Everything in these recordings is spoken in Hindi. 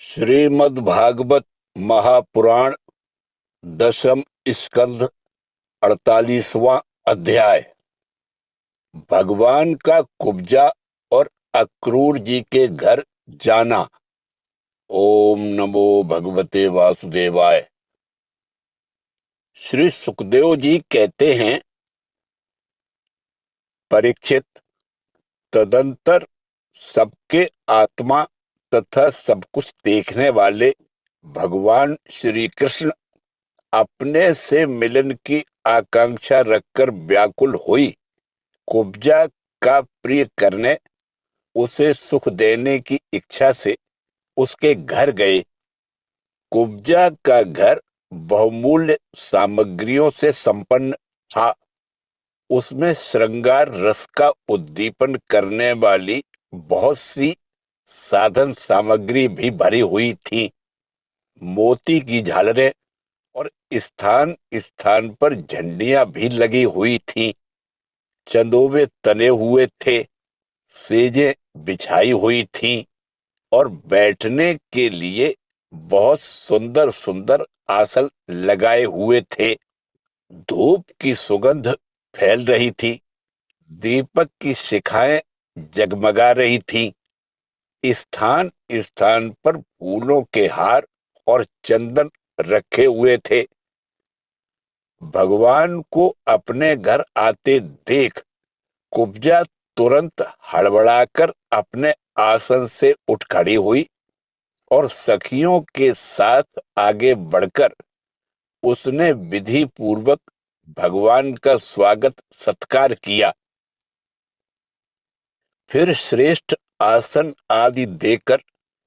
श्रीमद्भागवत महापुराण दशम स्कंध 48वां अध्याय। भगवान का कुब्जा और अक्रूर जी के घर जाना। ओम नमो भगवते वासुदेवाय। श्री सुखदेव जी कहते हैं, परीक्षित, तदंतर सबके आत्मा तथा सब कुछ देखने वाले भगवान श्री कृष्ण अपने से मिलन की आकांक्षा रखकर व्याकुल हुई कुब्जा का प्रिय करने, उसे सुख देने की इच्छा से उसके घर गए। कुब्जा का घर बहुमूल्य सामग्रियों से संपन्न था। उसमें श्रृंगार रस का उद्दीपन करने वाली बहुत सी साधन सामग्री भी भरी हुई थी। मोती की झालरें और स्थान स्थान पर झंडियां भी लगी हुई थीं। चंदोवे तने हुए थे, सेजें बिछाई हुई थीं और बैठने के लिए बहुत सुंदर सुंदर आसन लगाए हुए थे। धूप की सुगंध फैल रही थी। दीपक की शिखाएं जगमगा रही थीं। स्थान स्थान पर फूलों के हार और चंदन रखे हुए थे। भगवान को अपने घर आते देख कुब्जा तुरंत हड़बड़ाकर अपने आसन से उठ खड़ी हुई और सखियों के साथ आगे बढ़कर उसने विधि पूर्वक भगवान का स्वागत सत्कार किया। फिर श्रेष्ठ आसन आदि देकर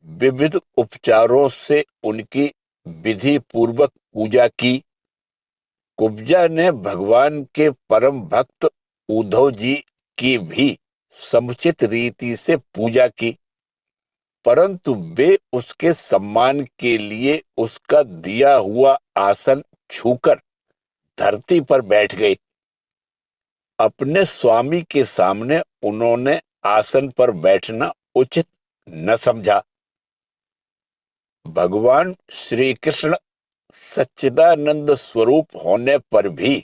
विविध उपचारों से उनकी विधि पूर्वक पूजा की। कुब्जा ने भगवान के परम भक्त उद्धव जी की भी समुचित रीति से पूजा की, परंतु वे उसके सम्मान के लिए उसका दिया हुआ आसन छूकर धरती पर बैठ गए। अपने स्वामी के सामने उन्होंने आसन पर बैठना उचित न समझा। भगवान श्री कृष्ण सच्चिदानंद स्वरूप होने पर भी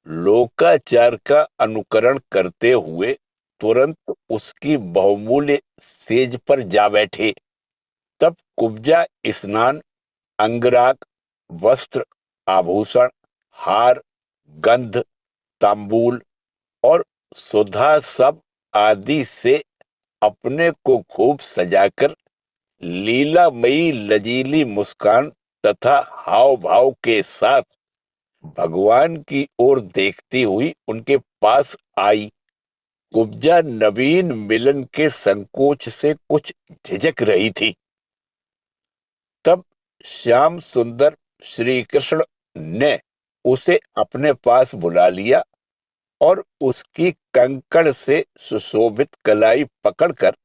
लोकाचार का अनुकरण करते हुए तुरंत उसकी बहुमूल्य सेज पर जा बैठे। तब कुब्जा स्नान, अंगराग, वस्त्र, आभूषण, हार, गंध, तांबूल और सुधा सब आदि से अपने को खूब सजाकर लीलामयी लजीली मुस्कान तथा हाव भाव के साथ भगवान की ओर देखती हुई उनके पास आई। कुब्जा नवीन मिलन के संकोच से कुछ झिझक रही थी। तब श्याम सुंदर श्री कृष्ण ने उसे अपने पास बुला लिया और उसकी कंकड़ से सुशोभित कलाई पकड़कर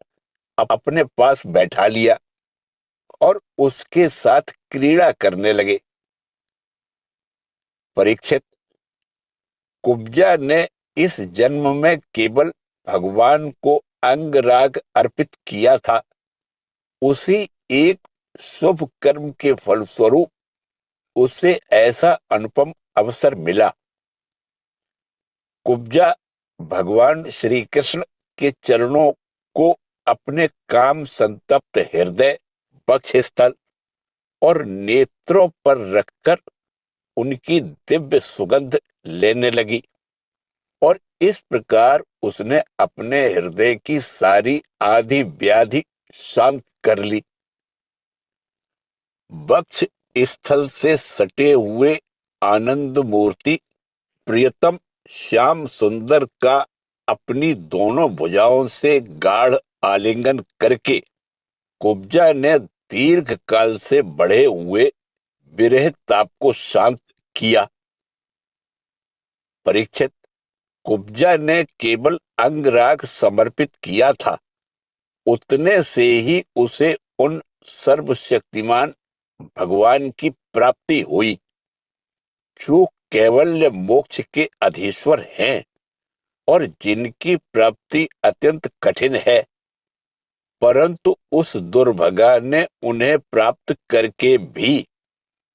अपने पास बैठा लिया और उसके साथ क्रीड़ा करने लगे। परीक्षित, कुब्जा ने इस जन्म में केवल भगवान को अंगराग अर्पित किया था। उसी एक शुभ कर्म के फलस्वरूप उसे ऐसा अनुपम अवसर मिला। कुब्जा भगवान श्री कृष्ण के चरणों को अपने काम संतप्त हृदय, वक्षस्थल और नेत्रों पर रखकर उनकी दिव्य सुगंध लेने लगी और इस प्रकार उसने अपने हृदय की सारी आदि व्याधि शांत कर ली। वक्ष स्थल से सटे हुए आनंद मूर्ति प्रियतम श्याम सुंदर का अपनी दोनों भुजाओं से गाढ़ आलिंगन करके कुब्जा ने दीर्घ काल से बढ़े हुए विरह ताप को शांत किया। परीक्षित, कुब्जा ने केवल अंगराग समर्पित किया था, उतने से ही उसे उन सर्वशक्तिमान भगवान की प्राप्ति हुई जो कैवल्य मोक्ष के अधीश्वर हैं और जिनकी प्राप्ति अत्यंत कठिन है। परंतु उस दुर्भगा ने उन्हें प्राप्त करके भी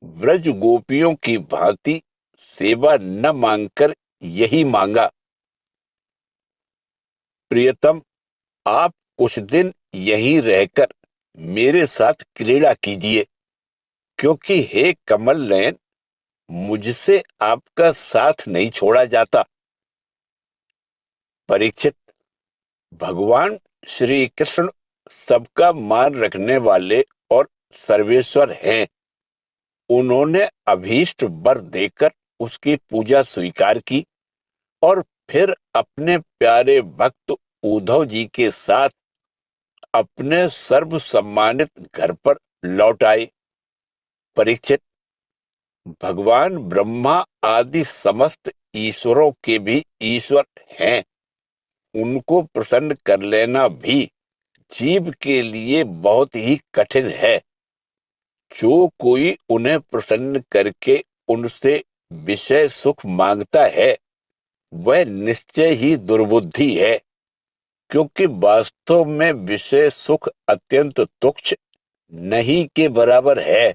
व्रज गोपियों की भांति सेवा न मांगकर यही मांगा, प्रियतम, आप कुछ दिन यहीं रहकर मेरे साथ क्रीड़ा कीजिए, क्योंकि हे कमल नयन, मुझसे आपका साथ नहीं छोड़ा जाता। परीक्षित, भगवान श्री कृष्ण सबका मान रखने वाले और सर्वेश्वर हैं। उन्होंने अभीष्ट वर देकर उसकी पूजा स्वीकार की और फिर अपने प्यारे भक्त उद्धव जी के साथ अपने सर्व सम्मानित घर पर लौट आए। परीक्षित, भगवान ब्रह्मा आदि समस्त ईश्वरों के भी ईश्वर हैं। उनको प्रसन्न कर लेना भी जीव के लिए बहुत ही कठिन है। जो कोई उन्हें प्रसन्न करके उनसे विषय सुख मांगता है, वह निश्चय ही दुर्बुद्धि है, क्योंकि वास्तव में विषय सुख अत्यंत तुच्छ, नहीं के बराबर है।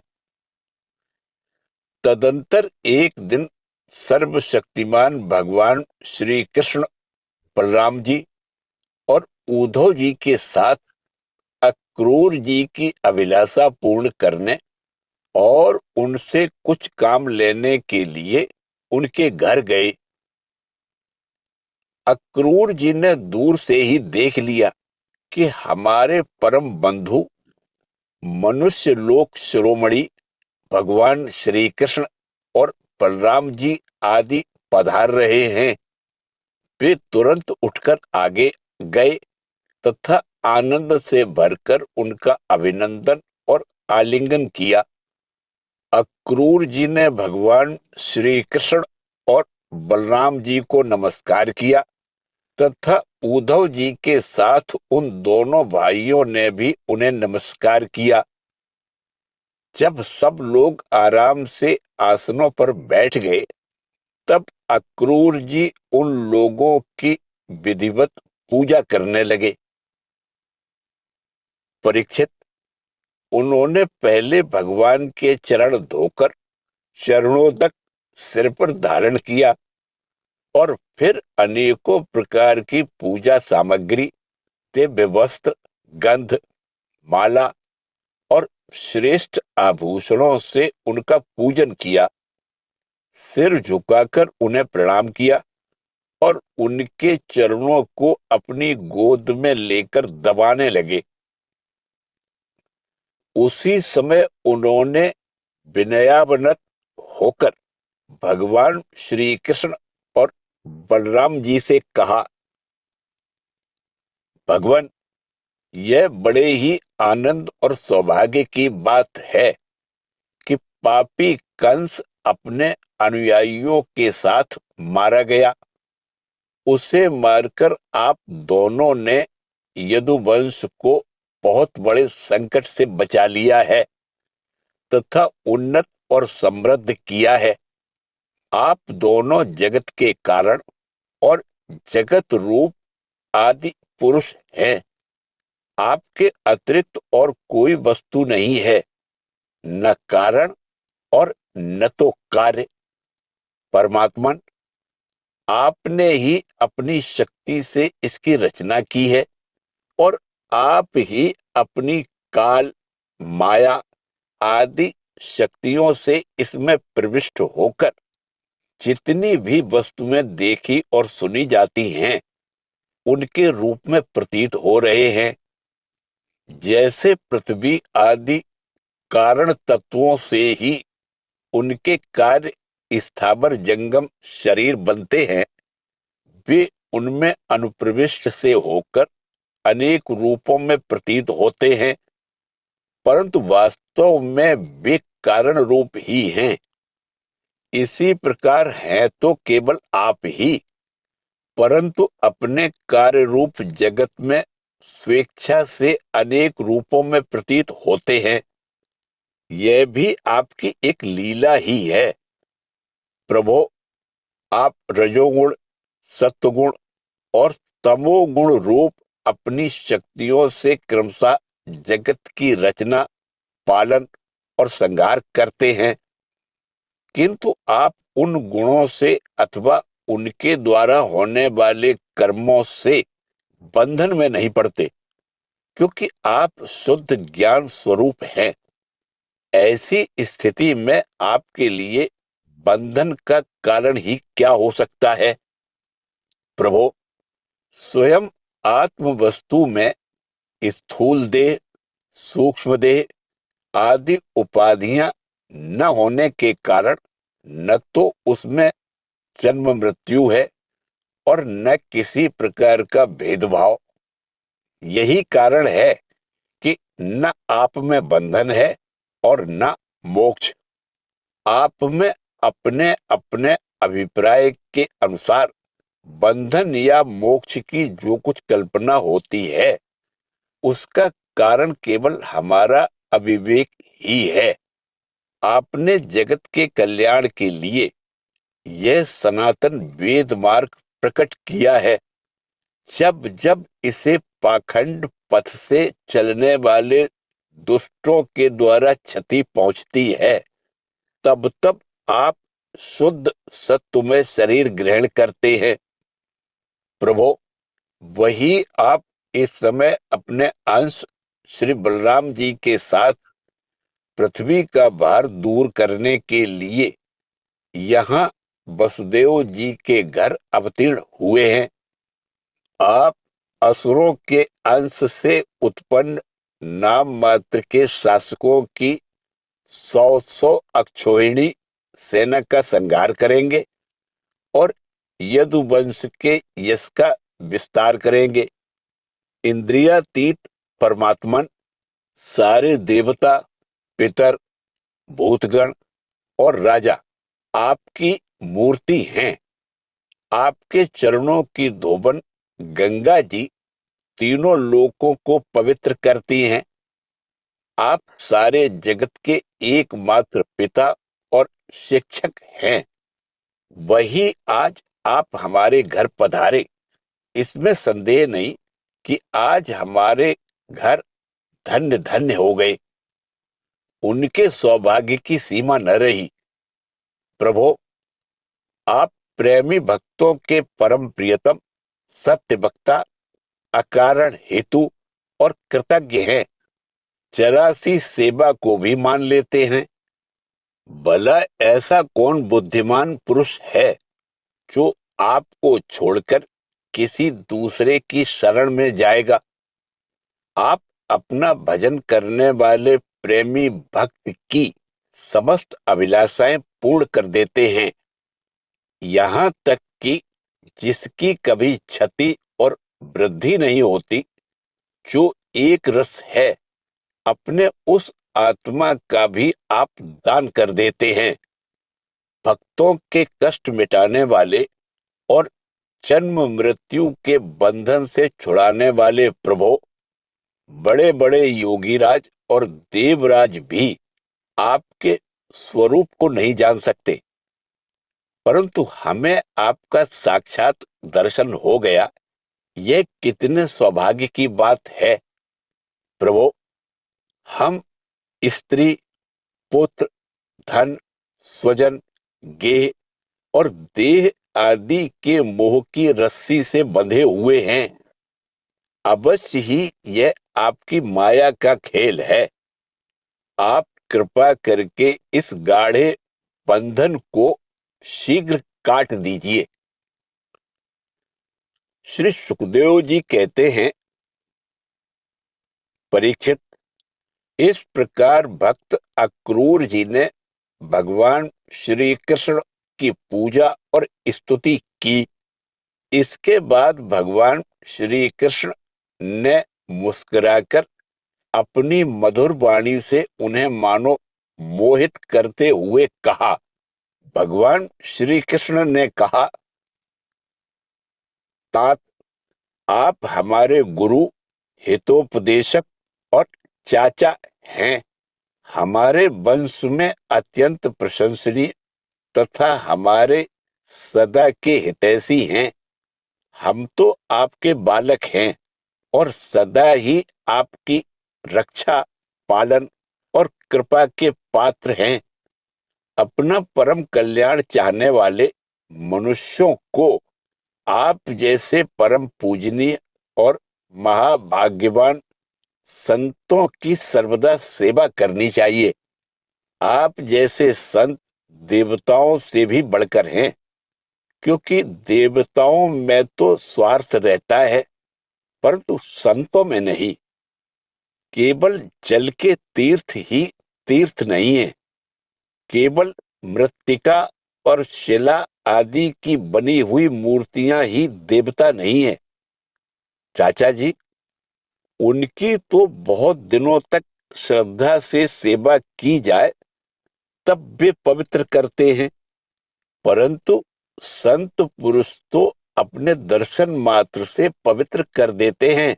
तदंतर एक दिन सर्वशक्तिमान भगवान श्री कृष्ण बलराम जी और उद्धव जी के साथ अक्रूर जी की अभिलाषा पूर्ण करने और उनसे कुछ काम लेने के लिए उनके घर गए। अक्रूर जी ने दूर से ही देख लिया कि हमारे परम बंधु मनुष्य लोक शिरोमणि भगवान श्री कृष्ण और बलराम जी आदि पधार रहे हैं। वे तुरंत उठकर आगे गए तथा आनंद से भरकर उनका अभिनंदन और आलिंगन किया। अक्रूर जी ने भगवान श्री कृष्ण और बलराम जी को नमस्कार किया तथा उद्धव जी के साथ उन दोनों भाइयों ने भी उन्हें नमस्कार किया। जब सब लोग आराम से आसनों पर बैठ गए, तब अक्रूर जी उन लोगों की विधिवत पूजा करने लगे। परीक्षित, उन्होंने पहले भगवान के चरण धोकर चरणों तक सिर पर धारण किया और फिर अनेकों प्रकार की पूजा सामग्री, दिव्य वस्त्र, गंध, माला और श्रेष्ठ आभूषणों से उनका पूजन किया। सिर झुकाकर उन्हें प्रणाम किया और उनके चरणों को अपनी गोद में लेकर दबाने लगे। उसी समय उन्होंने विनयावनत होकर भगवान श्री कृष्ण और बलराम जी से कहा, भगवान, यह बड़े ही आनंद और सौभाग्य की बात है कि पापी कंस अपने अनुयायियों के साथ मारा गया। उसे मारकर आप दोनों ने यदुवंश को बहुत बड़े संकट से बचा लिया है तथा उन्नत और समृद्ध किया है। आप दोनों जगत के कारण और जगत रूप आदि पुरुष हैं। आपके अतिरिक्त और कोई वस्तु नहीं है, न कारण और न तो कार्य। परमात्मन, आपने ही अपनी शक्ति से इसकी रचना की है और आप ही अपनी काल, माया आदि शक्तियों से इसमें प्रविष्ट होकर जितनी भी वस्तुएं देखी और सुनी जाती हैं, उनके रूप में प्रतीत हो रहे हैं। जैसे पृथ्वी आदि कारण तत्वों से ही उनके कार्य स्थावर जंगम शरीर बनते हैं, वे उनमें अनुप्रविष्ट से होकर अनेक रूपों में प्रतीत होते हैं, परंतु वास्तव में वे कारण रूप ही हैं। इसी प्रकार हैं तो केवल आप ही, परंतु अपने कार्य रूप जगत में स्वेच्छा से अनेक रूपों में प्रतीत होते हैं। यह भी आपकी एक लीला ही है। प्रभो, आप रजोगुण, सत्वगुण और तमोगुण रूप अपनी शक्तियों से क्रमशः जगत की रचना, पालन और संहार करते हैं, किंतु आप उन गुणों से अथवा उनके द्वारा होने वाले कर्मों से बंधन में नहीं पड़ते, क्योंकि आप शुद्ध ज्ञान स्वरूप हैं। ऐसी स्थिति में आपके लिए बंधन का कारण ही क्या हो सकता है? प्रभो, स्वयं आत्म वस्तु में स्थूल देह, सूक्ष्म देह आदि उपाधियां न होने के कारण न तो उसमें जन्म मृत्यु है और न किसी प्रकार का भेदभाव। यही कारण है कि न आप में बंधन है और न मोक्ष। आप में अपने अपने अभिप्राय के अनुसार बंधन या मोक्ष की जो कुछ कल्पना होती है, उसका कारण केवल हमारा अविवेक ही है। आपने जगत के कल्याण के लिए यह सनातन वेद मार्ग प्रकट किया है। जब जब इसे पाखंड पथ से चलने वाले दुष्टों के द्वारा क्षति पहुंचती है, तब तब आप शुद्ध सत्व में शरीर ग्रहण करते हैं। प्रभो, वही आप इस समय अपने अंश श्री बलराम जी के साथ पृथ्वी का भार दूर करने के लिए यहाँ वसुदेव जी के घर अवतीर्ण हुए हैं। आप असुरों के अंश से उत्पन्न नाम मात्र के शासकों की 100 अक्षोहिणी सेना का संहार करेंगे और यदुवंश के यश का विस्तार करेंगे। इंद्रियातीत परमात्मन सारे देवता, पितर, भूतगण और राजा आपकी मूर्ति हैं। आपके चरणों की धोबन गंगा जी तीनों लोकों को पवित्र करती हैं। आप सारे जगत के एकमात्र पिता और शिक्षक हैं। वही आज आप हमारे घर पधारे, इसमें संदेह नहीं कि आज हमारे घर धन्य धन्य हो गए। उनके सौभाग्य की सीमा न रही। प्रभो, आप प्रेमी भक्तों के परम प्रियतम, सत्य वक्ता, अकारण हेतु और कृतज्ञ हैं। चरासी सेवा को भी मान लेते हैं। भला ऐसा कौन बुद्धिमान पुरुष है जो आपको छोड़कर किसी दूसरे की शरण में जाएगा? आप अपना भजन करने वाले प्रेमी भक्त की समस्त अभिलाषाएं पूर्ण कर देते हैं, यहाँ तक कि जिसकी कभी क्षति और वृद्धि नहीं होती, जो एक रस है, अपने उस आत्मा का भी आप दान कर देते हैं। भक्तों के कष्ट मिटाने वाले और जन्म मृत्यु के बंधन से छुड़ाने वाले प्रभु, बड़े बड़े योगीराज और देवराज भी आपके स्वरूप को नहीं जान सकते, परंतु हमें आपका साक्षात दर्शन हो गया। यह कितने सौभाग्य की बात है। प्रभु, हम स्त्री, पुत्र, धन, स्वजन, गेह और देह आदि के मोह की रस्सी से बंधे हुए हैं। अवश्य ही यह आपकी माया का खेल है। आप कृपा करके इस गाढ़े बंधन को शीघ्र काट दीजिए। श्री सुखदेव जी कहते हैं, परीक्षित, इस प्रकार भक्त अक्रूर जी ने भगवान श्री कृष्ण की पूजा और स्तुति की। इसके बाद भगवान श्री कृष्ण ने मुस्कुराकर अपनी मधुर वाणी से उन्हें मानो मोहित करते हुए कहा। भगवान श्री कृष्ण ने कहा, तात, आप हमारे गुरु, हितोपदेशक और चाचा हैं। हमारे वंश में अत्यंत प्रशंसनीय तथा हमारे सदा के हितैषी हैं। हम तो आपके बालक हैं। और सदा ही आपकी रक्षा, पालन और कृपा के पात्र हैं। अपना परम कल्याण चाहने वाले मनुष्यों को आप जैसे परम पूजनीय और महाभाग्यवान संतों की सर्वदा सेवा करनी चाहिए। आप जैसे संत देवताओं से भी बढ़कर हैं, क्योंकि देवताओं में तो स्वार्थ रहता है, परंतु संतों में नहीं। केवल जल के तीर्थ ही तीर्थ नहीं है। केवल मृत्तिका और शिला आदि की बनी हुई मूर्तियां ही देवता नहीं है। चाचा जी, उनकी तो बहुत दिनों तक श्रद्धा से सेवा की जाए तब वे पवित्र करते हैं, परंतु संत पुरुष तो अपने दर्शन मात्र से पवित्र कर देते हैं।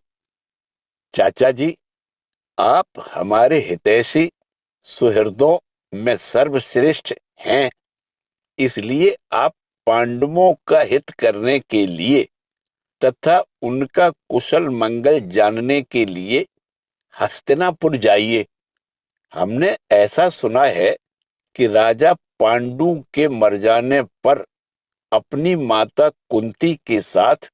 चाचा जी, आप हमारे हितैषी सुहृदों में सर्वश्रेष्ठ हैं, इसलिए आप पांडवों का हित करने के लिए तथा उनका कुशल मंगल जानने के लिए हस्तिनापुर जाइए। हमने ऐसा सुना है कि राजा पांडु के मर जाने पर अपनी माता कुंती के साथ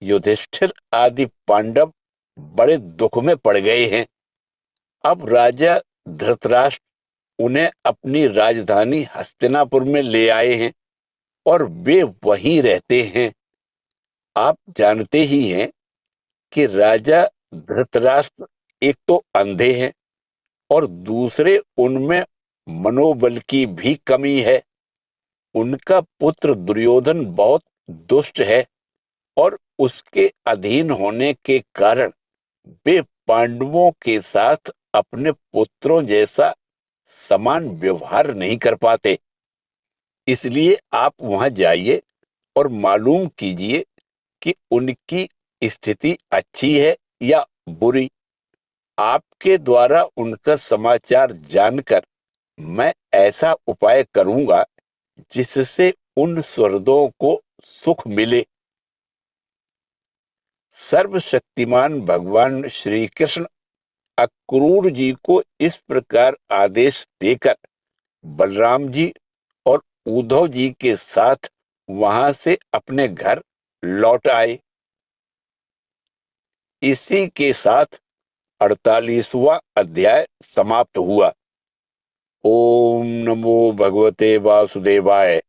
युधिष्ठिर आदि पांडव बड़े दुख में पड़ गए हैं। अब राजा धृतराष्ट्र उन्हें अपनी राजधानी हस्तिनापुर में ले आए हैं और वे वहीं रहते हैं। आप जानते ही हैं कि राजा धृतराष्ट्र एक तो अंधे हैं और दूसरे उनमें मनोबल की भी कमी है। उनका पुत्र दुर्योधन बहुत दुष्ट है और उसके अधीन होने के कारण वे पांडवों के साथ अपने पुत्रों जैसा समान व्यवहार नहीं कर पाते। इसलिए आप वहां जाइए और मालूम कीजिए कि उनकी स्थिति अच्छी है या बुरी। आपके द्वारा उनका समाचार जानकर मैं ऐसा उपाय करूंगा जिससे उन सुहृदों को सुख मिले। सर्वशक्तिमान भगवान श्री कृष्ण अक्रूर जी को इस प्रकार आदेश देकर बलराम जी और उद्धव जी के साथ वहां से अपने घर लौट आए। इसी के साथ 48वां अध्याय समाप्त हुआ। ओम नमो भगवते वासुदेवाय।